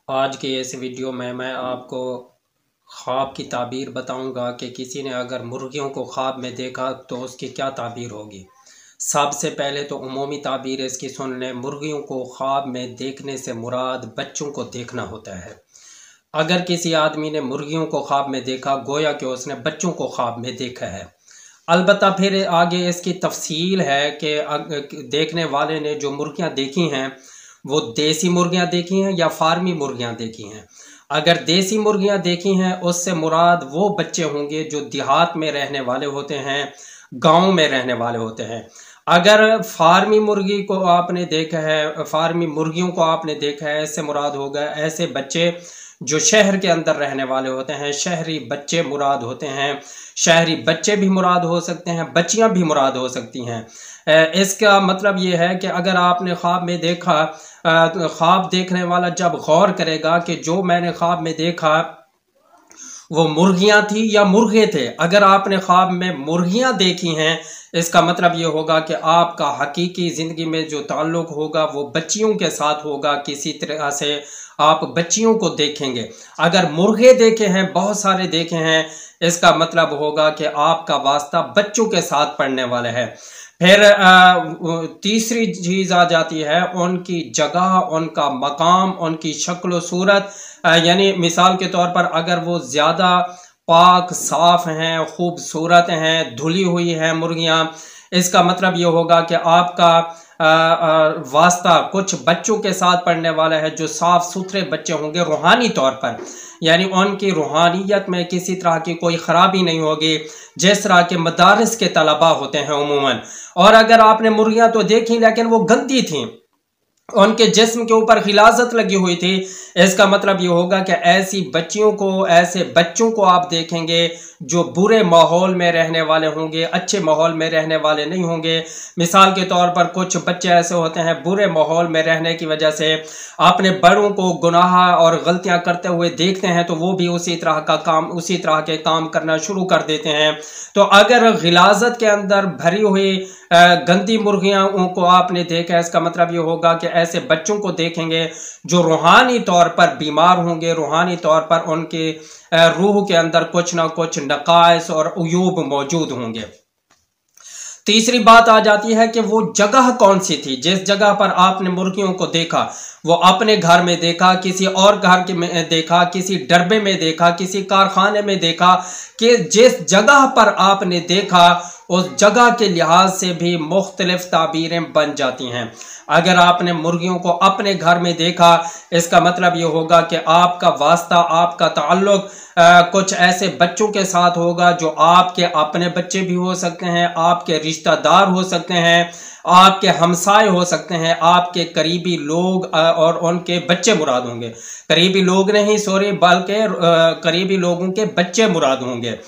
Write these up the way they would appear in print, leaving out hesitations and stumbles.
आज के इस वीडियो में मैं आपको ख्वाब की ताबीर बताऊंगा कि किसी ने अगर मुर्गियों को ख्वाब में देखा तो उसकी क्या ताबीर होगी। सबसे पहले तो उमूमी ताबीर इसकी सुन लें। मुर्गियों को ख्वाब में देखने से मुराद बच्चों को देखना होता है। अगर किसी आदमी ने मुर्गियों को ख्वाब में देखा, गोया कि उसने बच्चों को ख्वाब में देखा है। अलबत्ता फिर आगे इसकी तफसील है कि देखने वाले ने जो मुर्गियां देखी हैं वो देसी मुर्गियां देखी हैं या फार्मी मुर्गियां देखी हैं। अगर देसी मुर्गियां देखी हैं उससे मुराद वो बच्चे होंगे जो देहात में रहने वाले होते हैं, गांव में रहने वाले होते हैं। अगर फार्मी मुर्गी को आपने देखा है, फार्मी मुर्गियों को आपने देखा है, इससे मुराद होगा ऐसे बच्चे जो शहर के अंदर रहने वाले होते हैं। शहरी बच्चे मुराद होते हैं। शहरी बच्चे भी मुराद हो सकते हैं, बच्चियां भी मुराद हो सकती हैं। इसका मतलब ये है कि अगर आपने ख्वाब में देखा, ख्वाब देखने वाला जब गौर करेगा कि जो मैंने ख्वाब में देखा वो मुर्गियां थी या मुर्गे थे। अगर आपने ख्वाब में मुर्गियां देखी हैं, इसका मतलब ये होगा कि आपका हकीकी ज़िंदगी में जो ताल्लुक़ होगा वो बच्चियों के साथ होगा। किसी तरह से आप बच्चियों को देखेंगे। अगर मुर्गे देखे हैं, बहुत सारे देखे हैं, इसका मतलब होगा कि आपका वास्ता बच्चों के साथ पड़ने वाला है। फिर तीसरी चीज़ आ जाती है उनकी जगह, उनका मकाम, उनकी शक्ल सूरत। यानी मिसाल के तौर पर अगर वो ज़्यादा पाक साफ़ हैं, खूबसूरत हैं, धुली हुई हैं मुर्गियाँ, इसका मतलब ये होगा कि आपका वास्ता कुछ बच्चों के साथ पढ़ने वाला है जो साफ़ सुथरे बच्चे होंगे रूहानी तौर पर। यानी उनकी रूहानियत में किसी तरह की कोई ख़राबी नहीं होगी, जिस तरह के मदारिस के तलबा होते हैं उमूमन। और अगर आपने मुर्गियाँ तो देखी लेकिन वो गंदी थीं, उनके जिस्म के ऊपर खिलाजत लगी हुई थी, इसका मतलब ये होगा कि ऐसी बच्चियों को, ऐसे बच्चों को आप देखेंगे जो बुरे माहौल में रहने वाले होंगे, अच्छे माहौल में रहने वाले नहीं होंगे। मिसाल के तौर पर कुछ बच्चे ऐसे होते हैं बुरे माहौल में रहने की वजह से अपने बड़ों को गुनाह और गलतियां करते हुए देखते हैं तो वो भी उसी तरह के काम करना शुरू कर देते हैं। तो अगर गिलाजत के अंदर भरी हुई गंदी मुर्गियों को आपने देखा, इसका मतलब ये होगा कि ऐसे बच्चों को देखेंगे जो रूहानी तौर पर बीमार होंगे, रूहानी तौर पर उनके रूह के अंदर कुछ ना कुछ नकाइस और उयूब मौजूद होंगे। तीसरी बात आ जाती है कि वो जगह कौन सी थी। जिस जगह पर आपने मुर्गियों को देखा, वो अपने घर में देखा, किसी और घर के में देखा, किसी डरबे में देखा, किसी कारखाने में देखा, कि जिस जगह पर आपने देखा उस जगह के लिहाज से भी मुख्तलिफ ताबीरें बन जाती हैं। अगर आपने मुर्गियों को अपने घर में देखा, इसका मतलब ये होगा कि आपका वास्ता, आपका ताल्लुक कुछ ऐसे बच्चों के साथ होगा जो आपके अपने बच्चे भी हो सकते हैं, आपके रिश्तेदार हो सकते हैं, आपके हमसाए हो सकते हैं, आपके करीबी लोग और उनके बच्चे मुराद होंगे। करीबी लोग नहीं, सॉरी, बल्कि करीबी लोगों के बच्चे मुराद होंगे।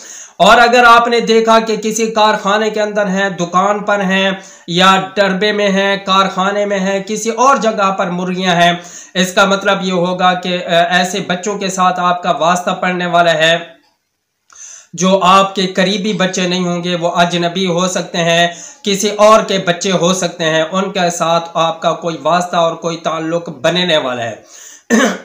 और अगर आपने देखा कि किसी कारखाने के अंदर हैं, दुकान पर हैं, या डरबे में हैं, कारखाने में हैं, किसी और जगह पर मुर्गियां हैं, इसका मतलब ये होगा कि ऐसे बच्चों के साथ आपका वास्ता पड़ने वाला है जो आपके करीबी बच्चे नहीं होंगे। वो अजनबी हो सकते हैं, किसी और के बच्चे हो सकते हैं, उनके साथ आपका कोई वास्ता और कोई ताल्लुक बनने वाला है।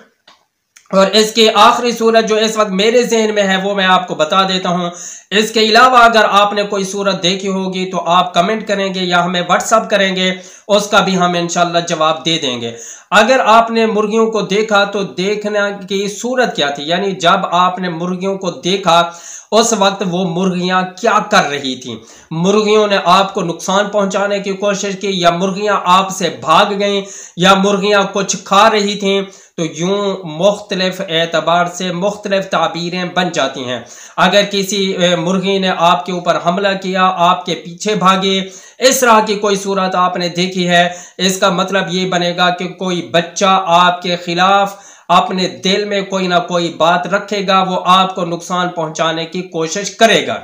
और इसकी आखिरी सूरत जो इस वक्त मेरे जहन में है वो मैं आपको बता देता हूं। इसके अलावा अगर आपने कोई सूरत देखी होगी तो आप कमेंट करेंगे या हमें व्हाट्सअप करेंगे, उसका भी हम इंशाल्लाह जवाब दे देंगे। अगर आपने मुर्गियों को देखा तो देखने की सूरत क्या थी, यानी जब आपने मुर्गियों को देखा उस वक्त वो मुर्गियां क्या कर रही थी। मुर्गियों ने आपको नुकसान पहुंचाने की कोशिश की, या मुर्गियां आपसे भाग गईं, या मुर्गियां कुछ खा रही थीं। तो यूं मुख्तलिफ एतबार से मुख्तलिफ ताबीरें बन जाती हैं। अगर किसी मुर्गी ने आपके ऊपर हमला किया, आपके पीछे भागे, इस तरह की कोई सूरत आपने देखी है, इसका मतलब ये बनेगा कि कोई बच्चा आपके खिलाफ अपने दिल में कोई ना कोई बात रखेगा, वो आपको नुकसान पहुंचाने की कोशिश करेगा।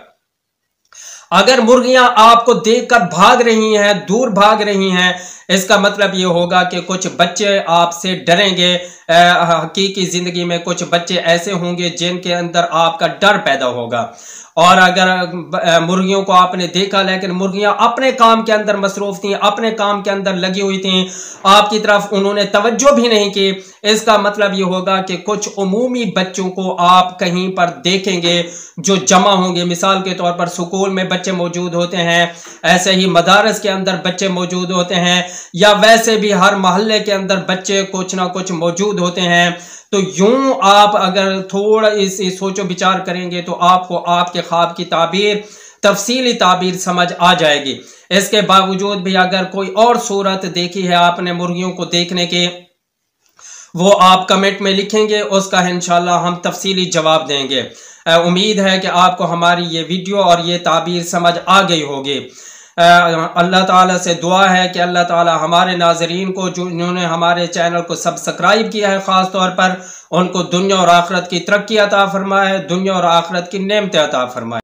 अगर मुर्गियां आपको देखकर भाग रही हैं, दूर भाग रही हैं, इसका मतलब ये होगा कि कुछ बच्चे आपसे डरेंगे, हकीकी ज़िंदगी में कुछ बच्चे ऐसे होंगे जिनके अंदर आपका डर पैदा होगा। और अगर मुर्गियों को आपने देखा, लेकिन मुर्गियां अपने काम के अंदर मसरूफ थी, अपने काम के अंदर लगी हुई थी, आपकी तरफ उन्होंने तवज्जो भी नहीं की, इसका मतलब ये होगा कि कुछ उमूमी बच्चों को आप कहीं पर देखेंगे जो जमा होंगे। मिसाल के तौर पर स्कूल में बच्चे मौजूद होते हैं, ऐसे ही मदारस के अंदर बच्चे मौजूद होते हैं, या वैसे भी हर मोहल्ले के अंदर बच्चे कुछ ना कुछ मौजूद होते हैं। तो यूं आप अगर थोड़ा इस सोचो विचार करेंगे तो आपको आपके ख्वाब की ताबीर, तफसीली ताबीर समझ आ जाएगी। इसके बावजूद भी अगर कोई और सूरत देखी है आपने मुर्गियों को देखने के, वो आप कमेंट में लिखेंगे, उसका इंशाल्लाह हम तफसीली जवाब देंगे। उम्मीद है कि आपको हमारी ये वीडियो और ये ताबीर समझ आ गई होगी। अल्लाह ताला से दुआ है कि अल्लाह ताला हमारे नाजरीन को, जिन्होंने हमारे चैनल को सब्सक्राइब किया है ख़ास तौर पर, उनको दुनिया और आखिरत की तरक्की अता फरमाए, दुनिया और आखिरत की नेमतें अता फरमाए।